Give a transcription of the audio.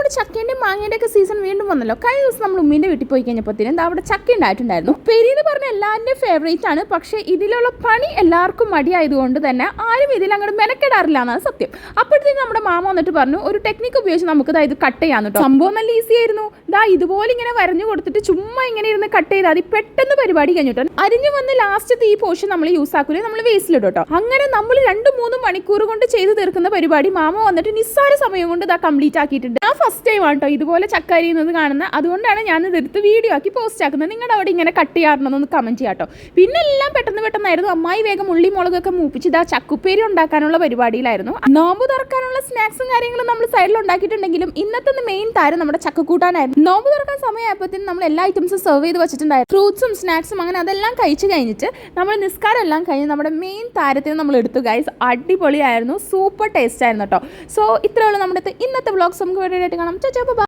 നമ്മുടെ ചക്കേൻ്റെ മാങ്ങേൻ്റെ ഒക്കെ സീസൺ വീണ്ടും വന്നല്ലോ. കഴിഞ്ഞ ദിവസം നമ്മൾ ഉമ്മീൻ്റെ വീട്ടിൽ പോയി കഴിഞ്ഞപ്പോഴത്തേനും എന്താ അവിടെ ചക്ക ഉണ്ടായിട്ടുണ്ടായിരുന്നു. ഉപ്പേരി എന്ന് പറഞ്ഞാൽ എല്ലാവരുടെയും ഫേവറേറ്റ് ആണ്. പക്ഷേ ഇതിലുള്ള പണി എല്ലാവർക്കും മടിയായതുകൊണ്ട് തന്നെ ആരും ഇതിൽ അങ്ങോട്ട് മെനക്കെടാറില്ല എന്നാണ് സത്യം. അപ്പോഴത്തേക്കും നമ്മുടെ മാമ വന്നിട്ട് പറഞ്ഞു ഒരു ടെക്നിക്ക് ഉപയോഗിച്ച് നമുക്ക് ഇത് കട്ട് ചെയ്യാന്ന് കേട്ടോ. സംഭവം നല്ല ഈസി ആയിരുന്നു. ഇതുപോലെ ഇങ്ങനെ വരഞ്ഞു കൊടുത്തിട്ട് ചുമ്മാ ഇങ്ങനെ ഇരുന്ന് കട്ട് ചെയ്താൽ മതി. പെട്ടെന്ന് പരിപാടി കഴിഞ്ഞിട്ടോ. അരിഞ്ഞു വന്ന് ലാസ്റ്റത്തെ ഈ പോർഷൻ നമ്മൾ യൂസ് ആക്കൂലേ, നമ്മൾ വേസ്റ്റിലിടും കേട്ടോ. അങ്ങനെ നമ്മൾ 2-3 മണിക്കൂർ കൊണ്ട് ചെയ്ത് തീർക്കുന്ന പരിപാടി മാമ വന്നിട്ട് നിസ്സാര സമയം കൊണ്ട് കംപ്ലീറ്റ് ആക്കിയിട്ടുണ്ട്. ഞാൻ ഫസ്റ്റ് ടൈം ആണ് കേട്ടോ ഇതുപോലെ ചക്ക അരിയുന്നത് കാണുന്നത്. അതുകൊണ്ടാണ് ഞാൻ ഇതെടുത്ത് വീഡിയോ ആക്കി പോസ്റ്റ് ആക്കുന്നത്. നിങ്ങളുടെ അവിടെ ഇങ്ങനെ കട്ട് ചെയ്യാറുണ്ടെന്നൊന്ന് കമന്റ് ചെയ്യാം കേട്ടോ. പിന്നെ എല്ലാം പെട്ടെന്നായിരുന്നു. അമ്മായി വേഗം ഉള്ളി മുളകൊക്കെ മൂപ്പിച്ച് ചക്കുപ്പേരി ഉണ്ടാക്കാനുള്ള പരിപാടിയിലായിരുന്നു. നോമ്പ് തുറക്കാനുള്ള സ്നാക്സും കാര്യങ്ങളും നമ്മൾ സൈഡിൽ ഉണ്ടാക്കിയിട്ടുണ്ടെങ്കിലും ഇന്നത്തെ മെയിൻ താരം നമ്മുടെ ചക്കക്കൂട്ടാനായിരുന്നു. നോമ്പ് തുറക്കാൻ സമയമായപ്പോഴത്തേനും നമ്മൾ എല്ലാ ഐറ്റംസും സെർവ് ചെയ്ത് വെച്ചിട്ടുണ്ടായിരുന്നു. ഫ്രൂട്ട്സും സ്നാക്സും അങ്ങനെ അതെല്ലാം കഴിച്ച് കഴിഞ്ഞിട്ട് നമ്മൾ നിസ്കാരം എല്ലാം കഴിഞ്ഞ് നമ്മുടെ മെയിൻ താരത്തിന് നമ്മൾ എടുത്തു ഗൈസ്. അടിപൊളിയായിരുന്നു, സൂപ്പർ ടേസ്റ്റ് ആയിരുന്നു കേട്ടോ. സോ ഇത്രയുള്ള നമ്മുടെ ഇന്നത്തെ വ്ളോഗ്സ് നമുക്ക് വേണ്ടിയിട്ട് കാണാം.